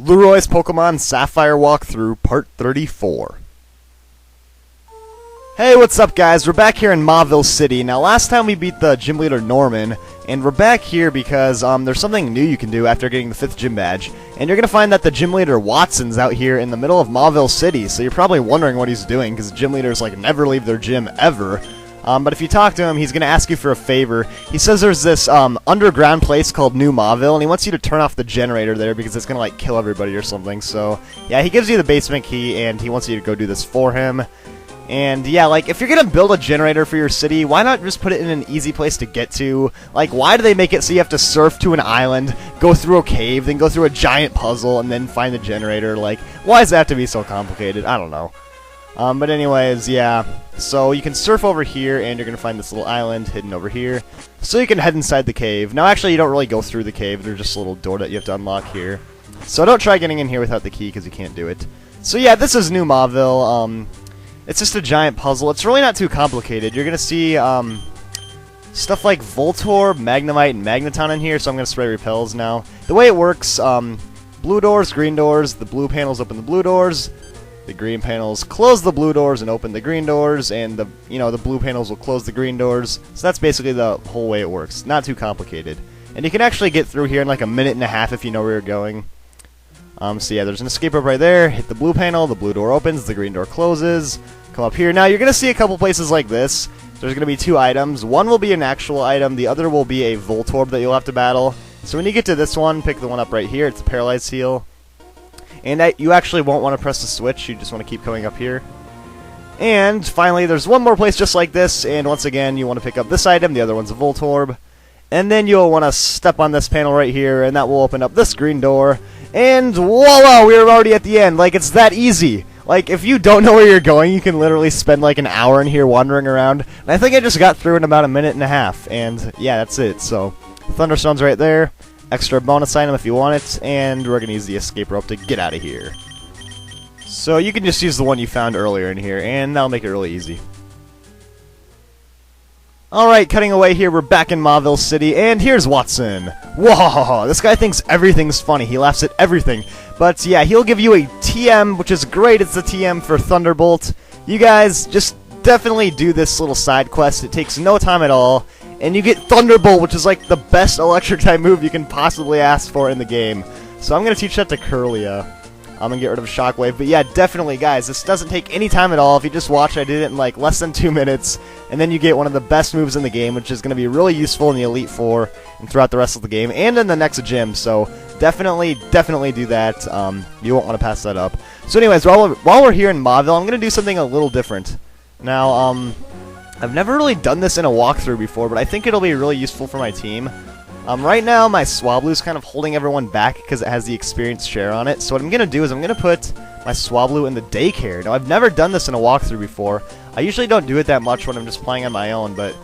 Lueroi's Pokemon Sapphire walkthrough, part 34. Hey, what's up guys? We're back here in Mauville City. Now last time we beat the gym leader Norman, and we're back here because there's something new you can do after getting the 5th gym badge. And you're going to find that the gym leader Watson's out here in the middle of Mauville City, so you're probably wondering what he's doing, because gym leaders like never leave their gym ever. But if you talk to him, he's going to ask you for a favor. He says there's this underground place called New Mauville, and he wants you to turn off the generator there because it's going to like kill everybody or something. So yeah, he gives you the basement key, and he wants you to go do this for him. And yeah, like, if you're gonna build a generator for your city, why not just put it in an easy place to get to? Like, why do they make it so you have to surf to an island, go through a cave, then go through a giant puzzle, and then find the generator? Like, why does that have to be so complicated? I don't know. But anyways, yeah. So you can surf over here, and you're gonna find this little island hidden over here. So you can head inside the cave. Now, actually, you don't really go through the cave. There's just a little door that you have to unlock here. So don't try getting in here without the key, because you can't do it. So yeah, this is New Mauville. It's just a giant puzzle. It's really not too complicated. You're going to see stuff like Voltorb, Magnemite, and Magneton in here, so I'm going to spray repels now. The way it works, blue doors, green doors, the blue panels open the blue doors, the green panels close the blue doors and open the green doors, and the blue panels will close the green doors. So that's basically the whole way it works. Not too complicated. And you can actually get through here in like a minute and a half if you know where you're going. So yeah, there's an escape rope right there. Hit the blue panel, the blue door opens, the green door closes. Come up here. Now you're going to see a couple places like this. There's going to be 2 items. One will be an actual item, the other will be a Voltorb that you'll have to battle. So when you get to this one, pick the one up right here. It's a Paralyzed Heal. And you actually won't want to press the switch, you just want to keep coming up here. And finally, there's one more place just like this, and once again, you want to pick up this item, the other one's a Voltorb. And then you'll want to step on this panel right here, and that will open up this green door. And voila, we're already at the end. Like, it's that easy. Like, if you don't know where you're going, you can literally spend like an hour in here wandering around. And I think I just got through in about a minute and a half. And yeah, that's it. So, Thunderstone's right there. Extra bonus item if you want it. And we're going to use the escape rope to get out of here. So you can just use the one you found earlier in here, and that'll make it really easy. Alright, cutting away here, we're back in Mauville City, and here's Watson. Whoa, this guy thinks everything's funny. He laughs at everything. But yeah, he'll give you a TM, which is great. It's the TM for Thunderbolt. You guys just definitely do this little side quest. It takes no time at all. And you get Thunderbolt, which is like the best electric type move you can possibly ask for in the game. So I'm going to teach that to Curlia. I'm going to get rid of Shockwave. But yeah, definitely, guys, this doesn't take any time at all. If you just watch, I did it in like less than 2 minutes. And then you get one of the best moves in the game, which is going to be really useful in the Elite Four and throughout the rest of the game and in the next gym. So definitely do that. You won't want to pass that up. So anyways, while we're here in Mauville, I'm going to do something a little different. Now, I've never really done this in a walkthrough before, but I think it'll be really useful for my team. Right now, my Swablu is kind of holding everyone back because it has the experience share on it. So what I'm going to do is I'm going to put my Swablu in the Daycare. Now, I've never done this in a walkthrough before. I usually don't do it that much when I'm just playing on my own, but,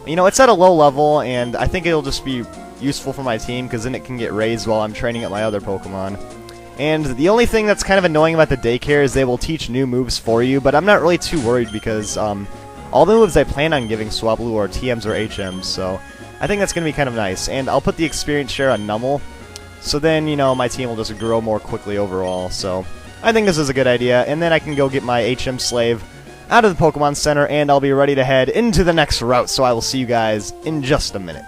you know, it's at a low level, and I think it'll just be useful for my team because then it can get raised while I'm training up my other Pokemon. And the only thing that's kind of annoying about the Daycare is they will teach new moves for you, but I'm not really too worried because all the moves I plan on giving Swablu are TMs or HMs, so I think that's going to be kind of nice. And I'll put the experience share on Nummel, so then, you know, my team will just grow more quickly overall. So I think this is a good idea. And then I can go get my HM Slave out of the Pokemon Center, and I'll be ready to head into the next route. So I will see you guys in just a minute.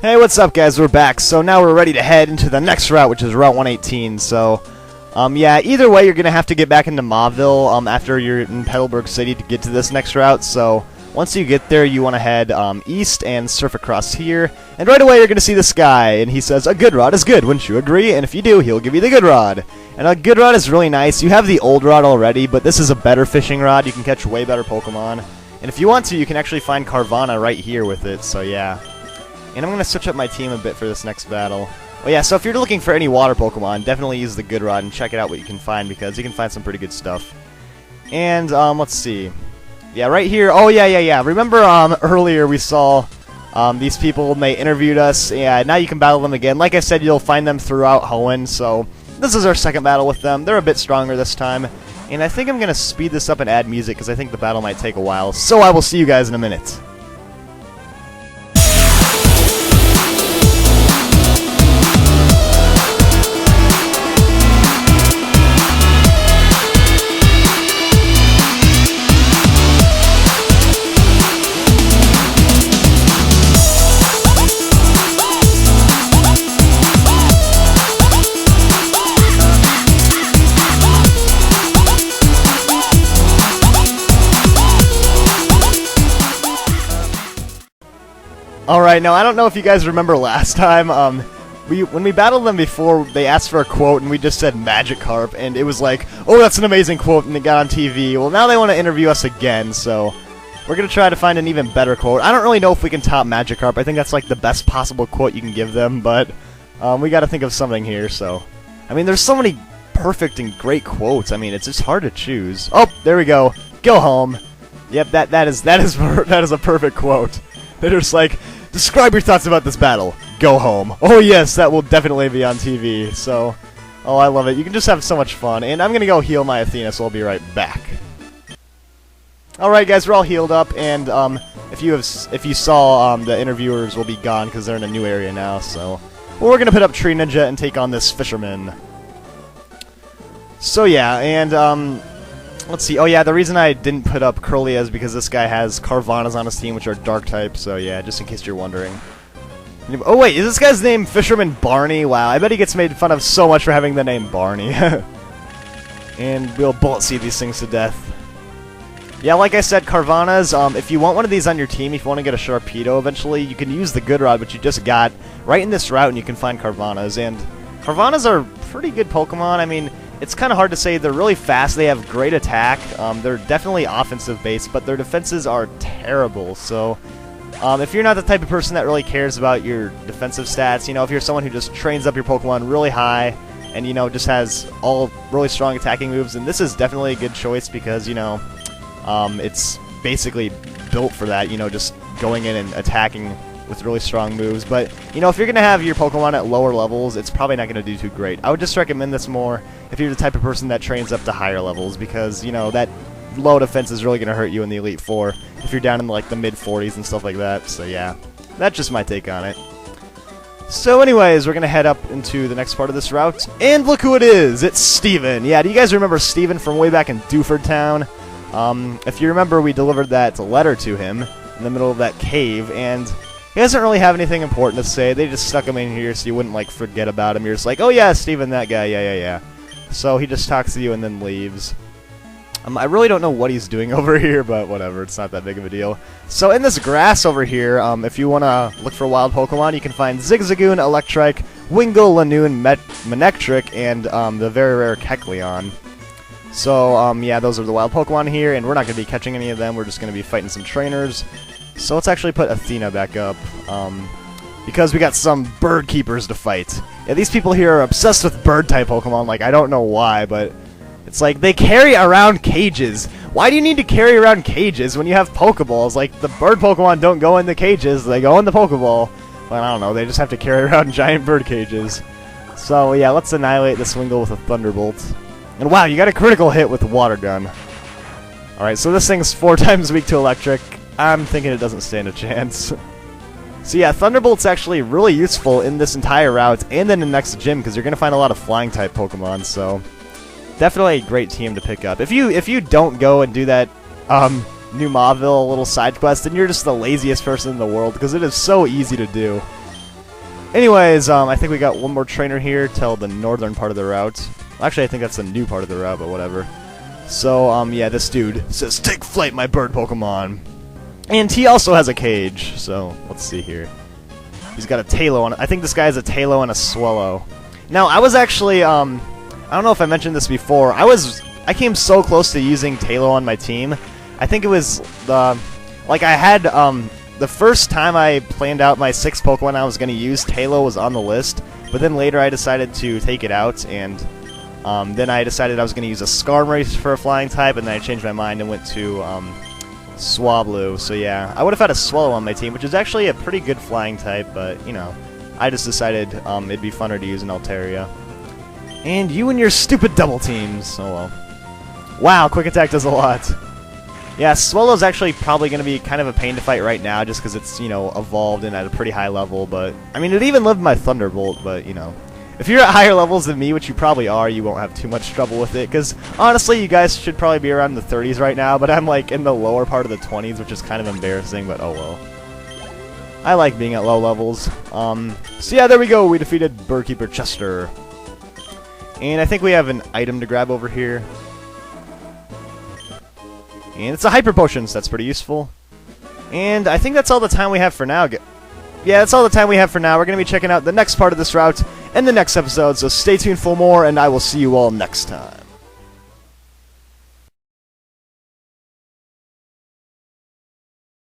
Hey, what's up, guys? We're back. So now we're ready to head into the next route, which is Route 118. So yeah, either way, you're going to have to get back into Mauville after you're in Petalburg City to get to this next route. So once you get there, you want to head east and surf across here. And right away, you're going to see this guy, and he says, "A good rod is good, wouldn't you agree?" And if you do, he'll give you the good rod. And a good rod is really nice. You have the old rod already, but this is a better fishing rod. You can catch way better Pokemon. And if you want to, you can actually find Carvana right here with it, so yeah. And I'm going to switch up my team a bit for this next battle. Well, yeah, so if you're looking for any water Pokemon, definitely use the good rod and check it out what you can find, because you can find some pretty good stuff. And, let's see. Yeah, right here. Oh, yeah. Remember, earlier we saw these people, and they interviewed us. Yeah, now you can battle them again. Like I said, you'll find them throughout Hoenn, so this is our second battle with them. They're a bit stronger this time. And I think I'm going to speed this up and add music, because I think the battle might take a while. So I will see you guys in a minute. Alright, now I don't know if you guys remember last time, when we battled them before, they asked for a quote, and we just said Magikarp, and it was like, oh, that's an amazing quote, and it got on TV. Well, now they want to interview us again, so we're going to try to find an even better quote. I don't really know if we can top Magikarp. I think that's like the best possible quote you can give them, but we got to think of something here, so. I mean, there's so many perfect and great quotes. I mean, it's just hard to choose. Oh, there we go. Go home. Yep, that is a perfect quote. They're just like, describe your thoughts about this battle. Go home. Oh yes, that will definitely be on TV. So, oh, I love it. You can just have so much fun. And I'm gonna go heal my Athena, so I'll be right back. All right, guys, we're all healed up, and if you saw, the interviewers will be gone because they're in a new area now. So, well, we're gonna put up Tree Ninja and take on this fisherman. So yeah, and let's see. Oh yeah, the reason I didn't put up Curlia is because this guy has Carvanhas on his team, which are Dark type. So yeah, just in case you're wondering. Oh wait, is this guy's name Fisherman Barney? Wow, I bet he gets made fun of so much for having the name Barney. And we'll bullet seed these things to death. Yeah, like I said, Carvanhas, if you want one of these on your team, if you want to get a Sharpedo eventually, you can use the Good Rod, which you just got right in this route, and you can find Carvanhas. And Carvanhas are pretty good Pokemon. I mean, it's kind of hard to say. They're really fast. They have great attack. They're definitely offensive based, but their defenses are terrible. So, if you're not the type of person that really cares about your defensive stats, you know, if you're someone who just trains up your Pokemon really high and, you know, just has all really strong attacking moves, then this is definitely a good choice because, you know, it's basically built for that, you know, just going in and attacking with really strong moves. But, you know, if you're going to have your Pokemon at lower levels, it's probably not going to do too great. I would just recommend this more if you're the type of person that trains up to higher levels because, you know, that low defense is really going to hurt you in the Elite Four if you're down in like the mid-40s and stuff like that. So yeah, that's just my take on it. So anyways, we're going to head up into the next part of this route, and look who it is! It's Steven! Yeah, do you guys remember Steven from way back in Dewford Town? If you remember, we delivered that letter to him in the middle of that cave, and he doesn't really have anything important to say. They just stuck him in here so you wouldn't like forget about him. You're just like, oh yeah, Steven, that guy, yeah. So he just talks to you and then leaves. I really don't know what he's doing over here, but whatever, it's not that big of a deal. So in this grass over here, if you want to look for wild Pokemon, you can find Zigzagoon, Electrike, Wingull, Lanoon, Manectric, and the very rare Kecleon. So, yeah, those are the wild Pokemon here, and we're not going to be catching any of them. We're just going to be fighting some trainers. So let's actually put Athena back up, because we got some bird keepers to fight. Yeah, these people here are obsessed with bird-type Pokemon. Like, I don't know why, but it's like they carry around cages. Why do you need to carry around cages when you have Pokeballs? Like, the bird Pokemon don't go in the cages, they go in the Pokeball. But I don't know, they just have to carry around giant bird cages. So, yeah, let's annihilate this Wingull with a Thunderbolt. And wow, you got a critical hit with the Water Gun. Alright, so this thing's 4 times weak to Electric. I'm thinking it doesn't stand a chance. So yeah, Thunderbolt's actually really useful in this entire route and in the next gym because you're going to find a lot of Flying-type Pokemon, so definitely a great team to pick up. If you don't go and do that new Mauville little side quest, then you're just the laziest person in the world because it is so easy to do. Anyways, I think we got one more trainer here till the northern part of the route. Actually, I think that's the new part of the route, but whatever. So, yeah, this dude says, "Take flight, my bird Pokemon." And he also has a cage, so let's see here. He's got a Tailo on it. I think this guy has a Tailo and a Swallow. Now, I was actually, I don't know if I mentioned this before. I came so close to using Tailo on my team. I think it was like I had, the first time I planned out my 6 Pokemon I was going to use, Tailo was on the list. But then later I decided to take it out, and then I decided I was going to use a Skarmory for a flying type, and then I changed my mind and went to Swablu. So yeah, I would have had a Swallow on my team, which is actually a pretty good flying type, but, you know, I just decided it'd be funner to use an Altaria. And you and your stupid double teams. Oh well. Wow, Quick Attack does a lot. Yeah, Swallow's actually probably going to be kind of a pain to fight right now just because it's, you know, evolved and at a pretty high level, but, I mean, it even lived my Thunderbolt, but, you know, if you're at higher levels than me, which you probably are, you won't have too much trouble with it, because, honestly, you guys should probably be around the 30s right now, but I'm, like, in the lower part of the 20s, which is kind of embarrassing, but oh well. I like being at low levels. So yeah, there we go, we defeated Birdkeeper Chester. And I think we have an item to grab over here. And it's a Hyper Potion, so that's pretty useful. And I think that's all the time we have for now. yeah, that's all the time we have for now. We're going to be checking out the next part of this route in the next episode, so stay tuned for more, and I will see you all next time.